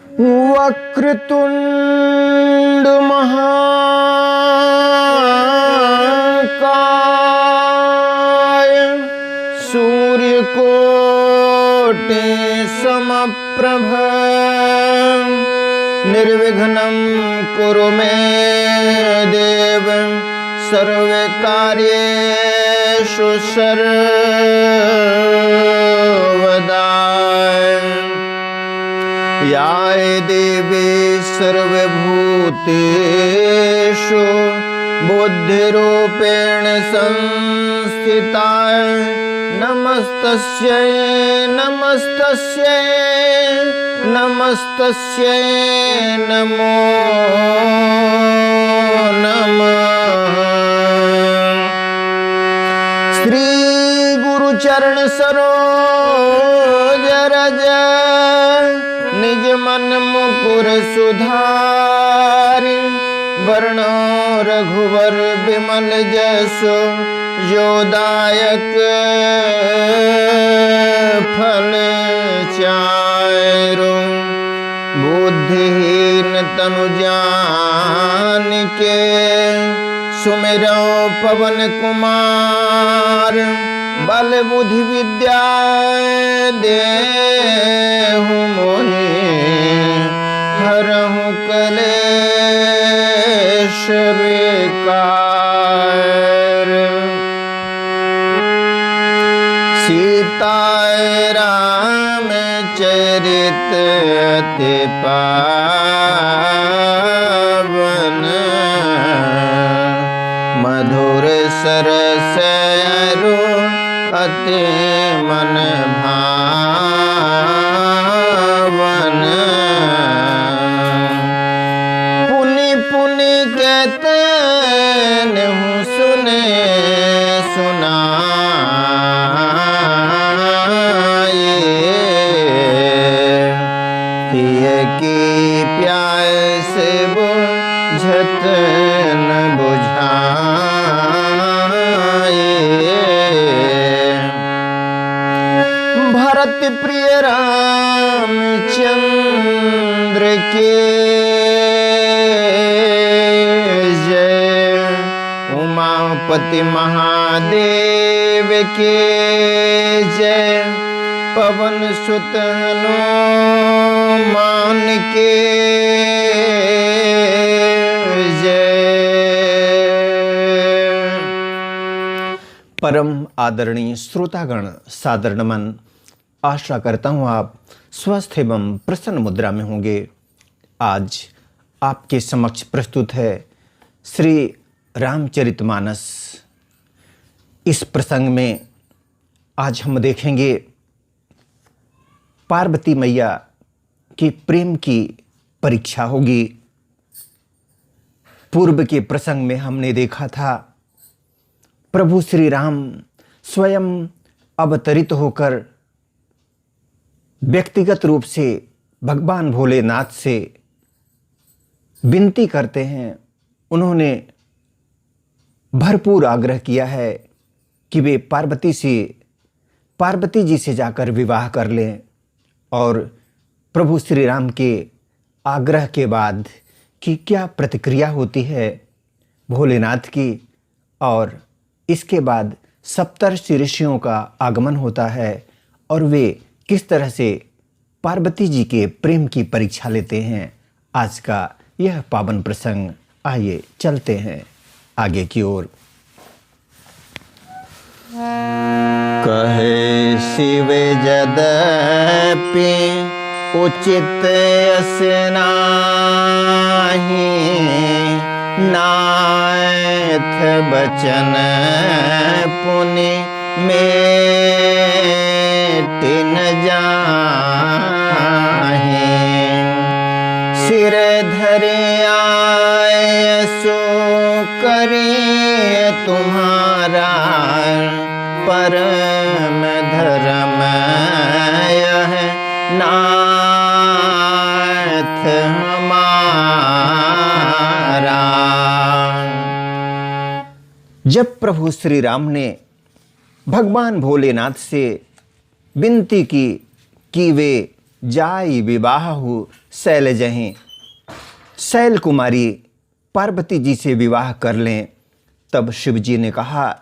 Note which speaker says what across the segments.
Speaker 1: वक्रतुंड महाकाय सूर्यकोटि समप्रभ निर्विघ्नं कुरु मे देव सर्वकार्येषु सर्वदा। या देवी सर्वभूतेषु बुद्धिरूपेण संस्थिता नमस्तस्यै नमस्तस्यै नमस्तस्यै नमो नमः। श्री गुरु चरण सरोज रज निज मन मुकुर सुधारि वर्णो रघुवर बिमल जसो जोदायक फल चारु। बुद्धिहीन तनु जानिके सुमिरो पवन कुमार बल बुद्धि विद्या देहु मोहि हरहु कलेश विकार। सीता राम चरित अति पावन मधुर सरस अरु अति मन भावन। पुनि पुनि कहते नहु सुने सुनाए पिय की प्यास बुझत न बुझाए। भरत प्रिय रामचंद्र के जय उमापति महादेव के जय पवन सुत हनुमान के जय। परम आदरणीय श्रोतागण सादर नमन। आशा करता हूँ आप स्वस्थ एवं प्रसन्न मुद्रा में होंगे। आज आपके समक्ष प्रस्तुत है श्री रामचरितमानस। इस प्रसंग में आज हम देखेंगे पार्वती मैया की प्रेम की परीक्षा होगी। पूर्व के प्रसंग में हमने देखा था प्रभु श्री राम स्वयं अवतरित होकर व्यक्तिगत रूप से भगवान भोलेनाथ से विनती करते हैं। उन्होंने भरपूर आग्रह किया है कि वे पार्वती जी से जाकर विवाह कर लें। और प्रभु श्री राम के आग्रह के बाद कि क्या प्रतिक्रिया होती है भोलेनाथ की, और इसके बाद सप्तर्षि ऋषियों का आगमन होता है और वे किस तरह से पार्वती जी के प्रेम की परीक्षा लेते हैं। आज का यह पावन प्रसंग, आइए चलते हैं आगे की ओर। कहे शिव जदपि उचित यस नाहि नाथ बचन पुनि मेट न जाहि। सिर धरे आए सो करिए तुम्हारा परम धर्म यह नाथ हमारा। जब प्रभु श्री राम ने भगवान भोलेनाथ से विनती की कि वे जाई विवाहु शैलजहि। शैल कुमारी पार्वती जी से विवाह कर लें। तब शिव जी ने कहा,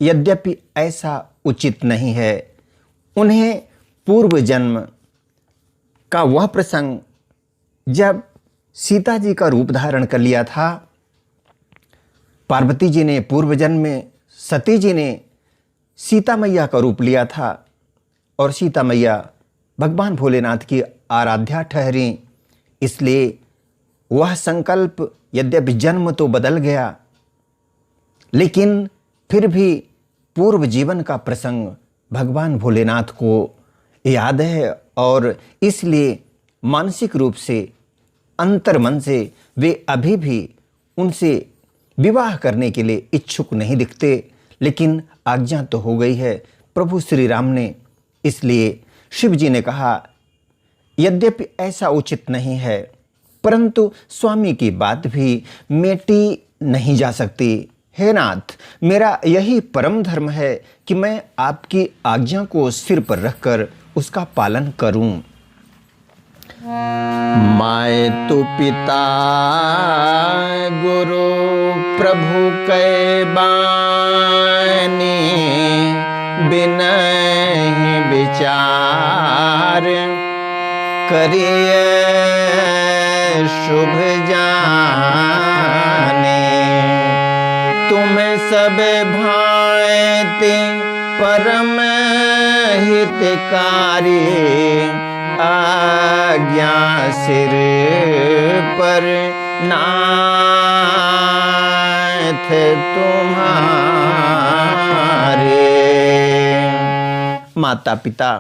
Speaker 1: यद्यपि ऐसा उचित नहीं है। उन्हें पूर्व जन्म का वह प्रसंग जब सीता जी का रूप धारण कर लिया था, पार्वती जी ने पूर्व जन्म में सती जी ने सीता मैया का रूप लिया था और सीता मैया भगवान भोलेनाथ की आराध्या ठहरी। इसलिए वह संकल्प यद्यपि जन्म तो बदल गया, लेकिन फिर भी पूर्व जीवन का प्रसंग भगवान भोलेनाथ को याद है और इसलिए मानसिक रूप से अंतर्मन से वे अभी भी उनसे विवाह करने के लिए इच्छुक नहीं दिखते। लेकिन आज्ञा तो हो गई है प्रभु श्री राम ने। इसलिए शिव जी ने कहा, यद्यपि ऐसा उचित नहीं है, परंतु स्वामी की बात भी मेटी नहीं जा सकती। हे नाथ, मेरा यही परम धर्म है कि मैं आपकी आज्ञा को सिर पर रखकर उसका पालन करूं। माय तु पिता गुरु प्रभु कै बानी, बिनहि विचार करिए शुभ जाने। तुम सब भांति परम हितकारी, आज्ञा सिर पर नाथ तुम्हारे। माता पिता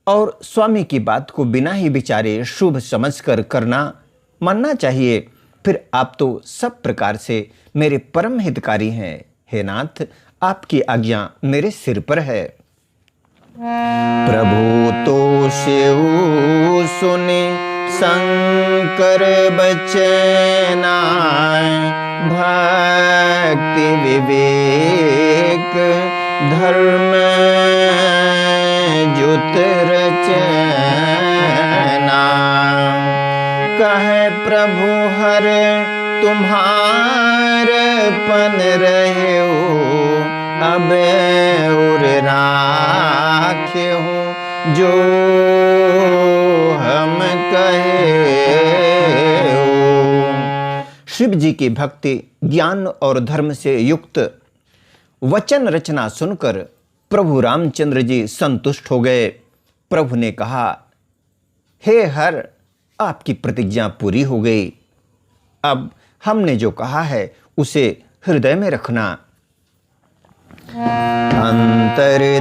Speaker 1: और स्वामी की बात को बिना ही विचारे शुभ समझकर करना मानना चाहिए। फिर आप तो सब प्रकार से मेरे परम हितकारी हैं। हे नाथ, आपकी आज्ञा मेरे सिर पर है। प्रभु तो शिव सुनि शंकर बचना, भक्ति विवेक धर्म जुत रचना। कहे प्रभु हर तुम्हार पन रहे, अब उर राखे हूँ जो हम कहे। शिव जी की भक्ति, ज्ञान और धर्म से युक्त वचन रचना सुनकर प्रभु रामचंद्र जी संतुष्ट हो गए। प्रभु ने कहा, हे हर, आपकी प्रतिज्ञा पूरी हो गई। अब हमने जो कहा है उसे हृदय में रखना।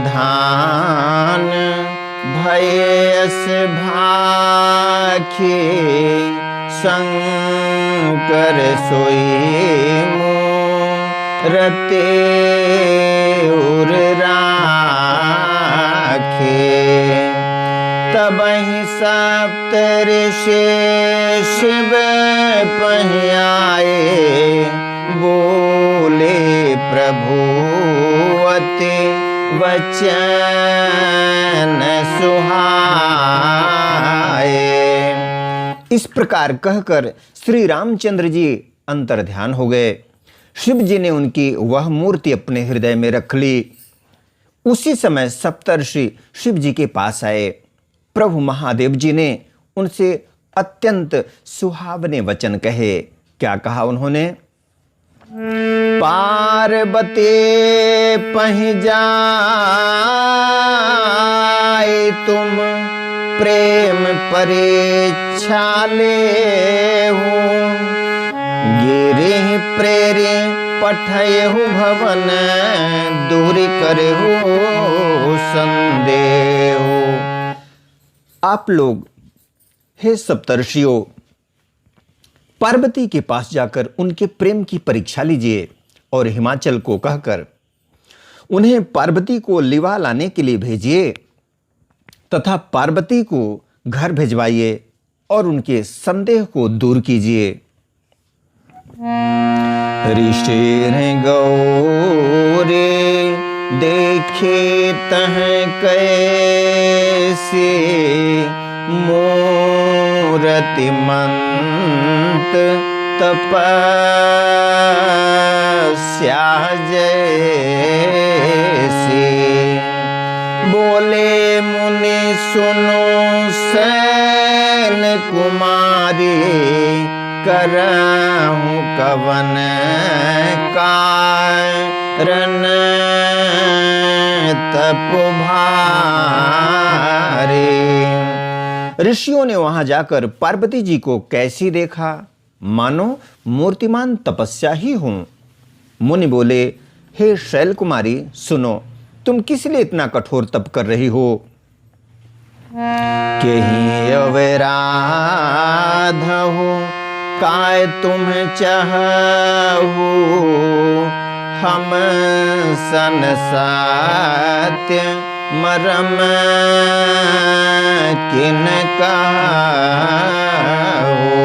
Speaker 1: अंतर्धान भयस भाखी, शंकर सोई मूरते उर राखे। तबहि सप्तऋषि शिव पहियाए, बोले प्रभु अति वचन सुहाए। इस प्रकार कहकर श्री रामचंद्र जी अंतर्ध्यान हो गए। शिव जी ने उनकी वह मूर्ति अपने हृदय में रख ली। उसी समय सप्तर्षि शिव जी के पास आए। प्रभु महादेव जी ने उनसे अत्यंत सुहावने वचन कहे। क्या कहा उन्होंने? पार्वती पहि जाए तुम, प्रेम परीक्षा लेहु, गिरि प्रेरे पठयहु भवन, दूरी करहु संदेहु। आप लोग हे सप्तर्षियों, पार्वती के पास जाकर उनके प्रेम की परीक्षा लीजिए और हिमाचल को कहकर उन्हें पार्वती को लिवा लाने के लिए भेजिए तथा पार्वती को घर भिजवाइए और उनके संदेह को दूर कीजिए। ऋषि गौरे देखे तह कैसे, मूर्तिमंत तपस्या जैसी। बोले मुनि सुनो सैन कुमारी, करहूं कवन कारण तप भारी। ऋषियों ने वहां जाकर पार्वती जी को कैसी देखा, मानो मूर्तिमान तपस्या ही हूं। मुनि बोले, हे शैल कुमारी सुनो, तुम किस लिए इतना कठोर तप कर रही हो? कहीं अवराध हो काय तुम चाहू, हम सन सत्य मरम किन कहू।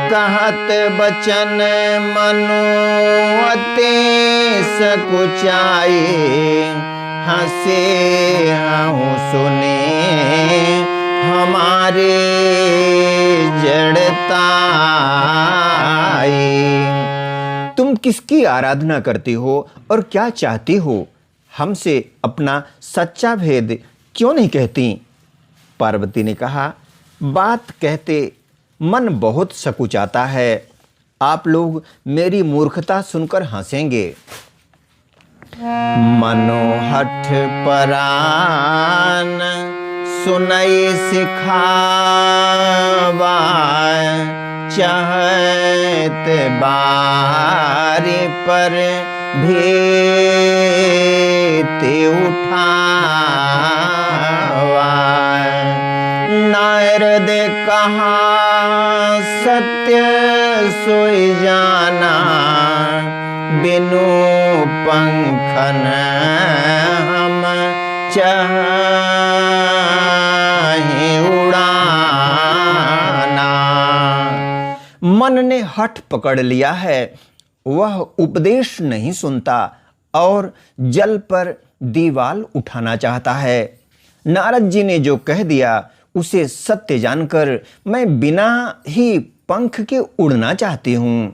Speaker 1: कहत बचन मनु अति सकुचाई, हंसे हूँ सुने हमारे जड़ताई। तुम किसकी आराधना करती हो और क्या चाहती हो? हमसे अपना सच्चा भेद क्यों नहीं कहती? पार्वती ने कहा, बात कहते मन बहुत सकुचाता है। आप लोग मेरी मूर्खता सुनकर हंसेंगे। मनोहठ परान सुनई सिखावा, चाहत बारी पर भीति उठावा। नारद कहा सत्य सोई जाना, बिनु पंखन हम चाहे उड़ाना। मन ने हठ पकड़ लिया है, वह उपदेश नहीं सुनता और जल पर दीवाल उठाना चाहता है। नारद जी ने जो कह दिया उसे सत्य जानकर मैं बिना ही पंख के उड़ना चाहती हूं।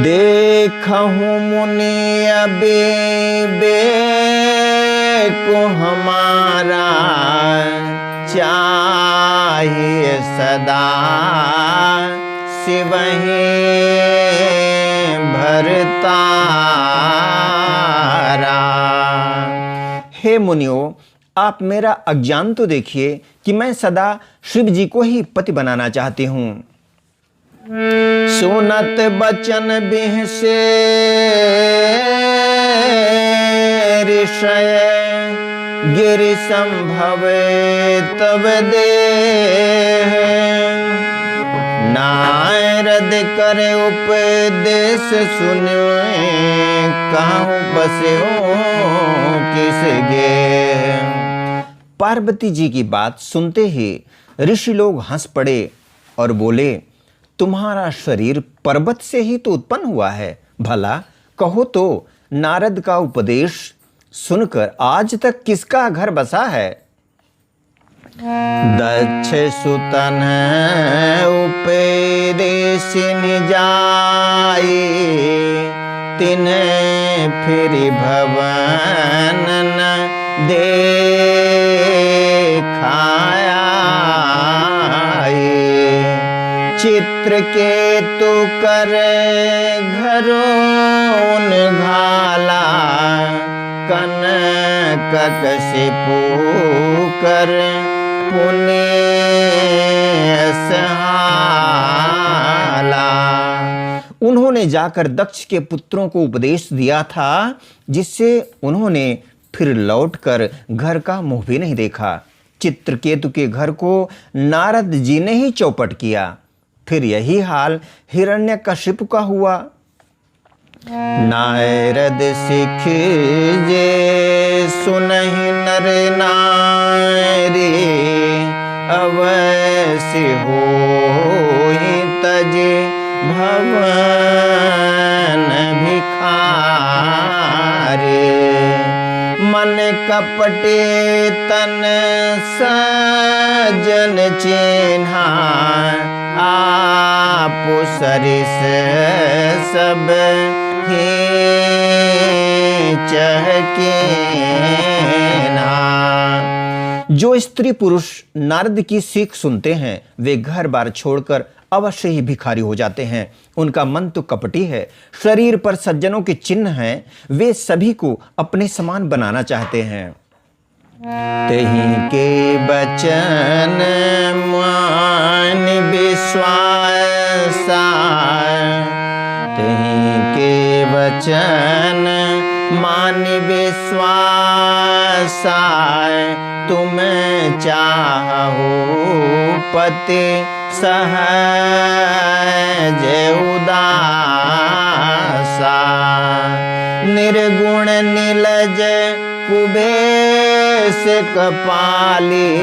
Speaker 1: देखूं मुनि अबे को हमारा, चाहिए सदा शिवहि भरतारा। हे मुनियों, आप मेरा अज्ञान तो देखिए कि मैं सदा शिव जी को ही पति बनाना चाहती हूं। सुनत बचन बिहसे ऋषय, गिरि संभवे तब देह। नारद करे उपदेश सुनो, कहूँ बस्यो किस गे। पार्वती जी की बात सुनते ही ऋषि लोग हंस पड़े और बोले, तुम्हारा शरीर पर्वत से ही तो उत्पन्न हुआ है, भला कहो तो नारद का उपदेश सुनकर आज तक किसका घर बसा है? दक्ष सुतन उपदेश निजाई, तिन्हे फिर भवन न देखाया। चित्रकेतु कर घरों घाला, कनक कशिपु कर पुण्य सहाला। उन्होंने जाकर दक्ष के पुत्रों को उपदेश दिया था, जिससे उन्होंने फिर लौटकर घर का मुंह भी नहीं देखा। चित्रकेतु के घर को नारद जी ने ही चौपट किया। फिर यही हाल हिरण्यकशिपु का हुआ। नारद सिख जे सुनहि नर नारी, अवश्य होहि तजे भवन भिखारी। मन कपटे तन सजन चिन्हा, आप सरिस सब ही चहके ना। जो स्त्री पुरुष नारद की सीख सुनते हैं वे घर बार छोड़कर अवश्य ही भिखारी हो जाते हैं। उनका मन तो कपटी है, शरीर पर सज्जनों के चिन्ह हैं, वे सभी को अपने समान बनाना चाहते हैं। तहीं के बचन मान विश्वासा, तहीं के वचन मान विश्वासा, तुम चाहो पति सहज उदासा। निर्गुण नीलज कुबेश कपाली,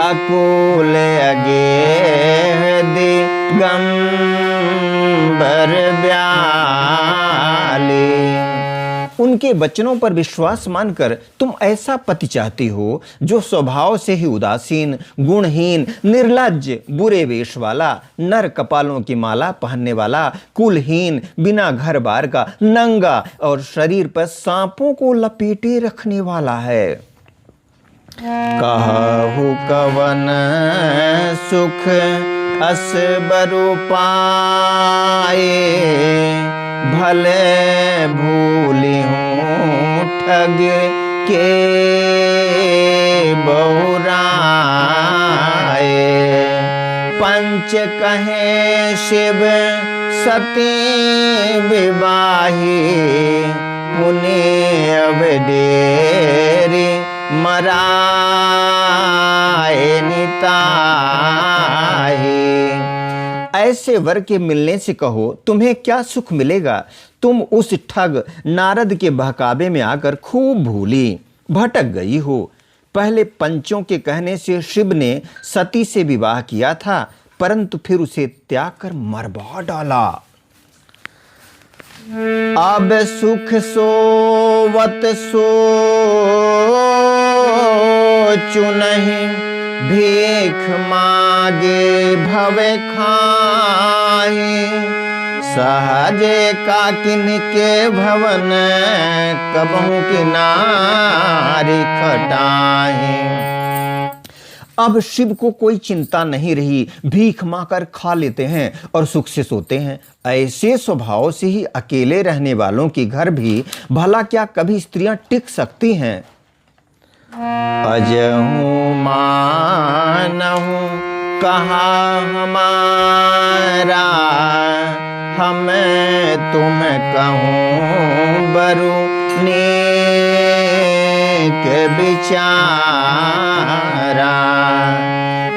Speaker 1: अकुल अगेह दिगंबर ब्याली। उनके वचनों पर विश्वास मानकर तुम ऐसा पति चाहती हो जो स्वभाव से ही उदासीन, गुणहीन, निर्लज्ज, बुरे वेश वाला, नर कपालों की माला पहनने वाला, कुलहीन, बिना घर बार का, नंगा और शरीर पर सांपों को लपेटे रखने वाला है। कहु कवन सुख असबरु पाए, भले भूली हूँ ठग के बहुराए। पंच कहे शिव सती विवाही, पुण्य अवडेरी मराए निताही। ऐसे वर के मिलने से कहो तुम्हें क्या सुख मिलेगा। तुम उस ठग नारद के बहकावे में आकर खूब भूली भटक गई हो। पहले पंचों के कहने से शिव ने सती से विवाह किया था, परंतु फिर उसे त्याग कर मरवा डाला। अब सुख सोवत सोचु नहीं, भीख मागे भवे खाए। सहजे काकिन के भवन, कबहू की नारी खटाए। अब शिव को कोई चिंता नहीं रही, भीख मांगकर खा लेते हैं और सुख से सोते हैं। ऐसे स्वभाव से ही अकेले रहने वालों के घर भी भला क्या कभी स्त्रियां टिक सकती हैं। अजहूँ मानहूँ कहा हमारा, हमें तुम कहूँ बरु नेक विचारा।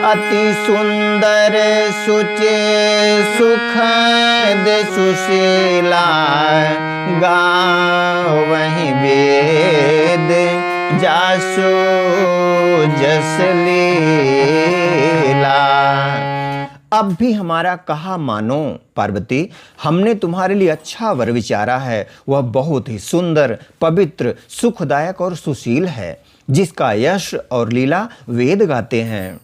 Speaker 1: अति सुंदर सुचे सुखद सुशीला, गावहीं वेद जासो जस लीला। अब भी हमारा कहा मानो पार्वती, हमने तुम्हारे लिए अच्छा वर विचारा है। वह बहुत ही सुंदर, पवित्र, सुखदायक और सुशील है, जिसका यश और लीला वेद गाते हैं।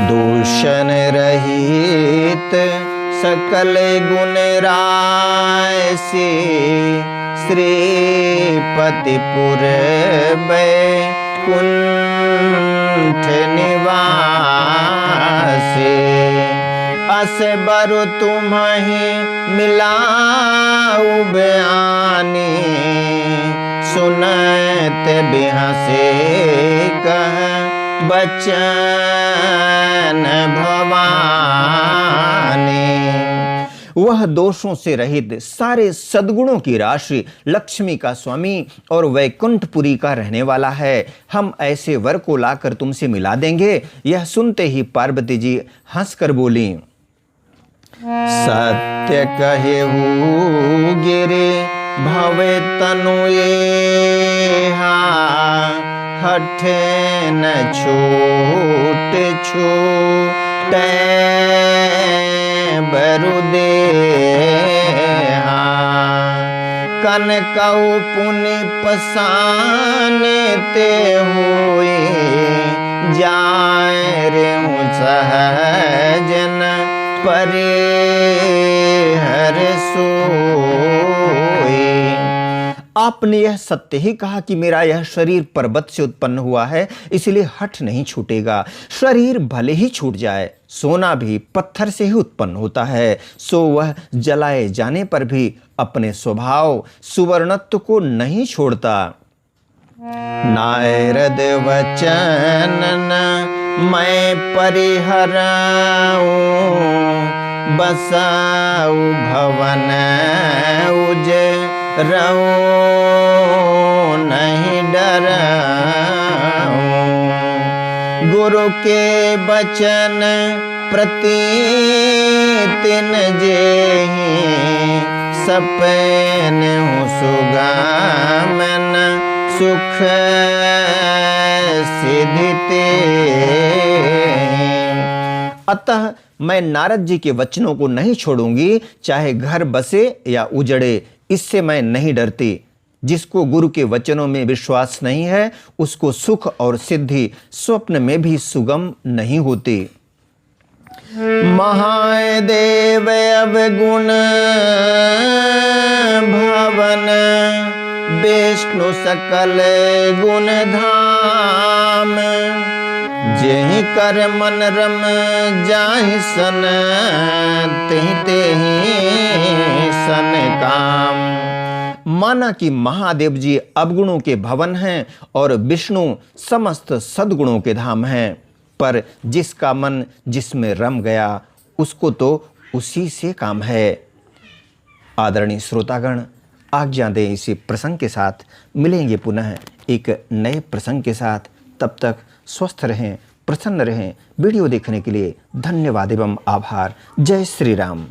Speaker 1: दूषण रहित सकल गुण राशि, श्रीपतिपुर बैकुंठ निवासी। अस बरु तुम्हें मिलाऊ बयानी, सुनत बिहसे कह बचन भवानी। वह दोषों से रहित सारे सद्गुणों की राशि, लक्ष्मी का स्वामी और वैकुंठपुरी का रहने वाला है। हम ऐसे वर को लाकर तुमसे मिला देंगे। यह सुनते ही पार्वती जी हंसकर बोली, सत्य कहेहु गिरे भवे तनु एहा, हठे न छूट छूटे बरु देहा। कन कऊ पुनि पसाने ते हुए जाए रे सहजन परे हर सोए। आपने यह सत्य ही कहा कि मेरा यह शरीर पर्वत से उत्पन्न हुआ है, इसलिए हठ नहीं छूटेगा। शरीर भले ही छूट जाए, सोना भी पत्थर से ही उत्पन्न होता है, सो वह जलाए जाने पर भी अपने स्वभाव सुवर्णत्व को नहीं छोड़ता। नारद वचन मैं परिहराऊं, बसाऊ भवन उज रहो नहीं डराऊं। गुरु के बचन प्रति तिन जेहि, सपन सुगमन सुख सिद्धि। अतः मैं नारद जी के वचनों को नहीं छोड़ूंगी, चाहे घर बसे या उजड़े, इससे मैं नहीं डरती। जिसको गुरु के वचनों में विश्वास नहीं है, उसको सुख और सिद्धि स्वप्न में भी सुगम नहीं होती। महादेव अवगुण भवन, विष्णु सकल गुण धाम। जेहि कर मन रम जाहि सन, तेहि तेहि सन काम। माना कि महादेव जी अवगुणों के भवन हैं और विष्णु समस्त सद्गुणों के धाम हैं, पर जिसका मन जिसमें रम गया, उसको तो उसी से काम है। आदरणीय श्रोतागण, आज्ञा दें इसी प्रसंग के साथ। मिलेंगे पुनः एक नए प्रसंग के साथ। तब तक स्वस्थ रहें, प्रसन्न रहें। वीडियो देखने के लिए धन्यवाद एवं आभार। जय श्री राम।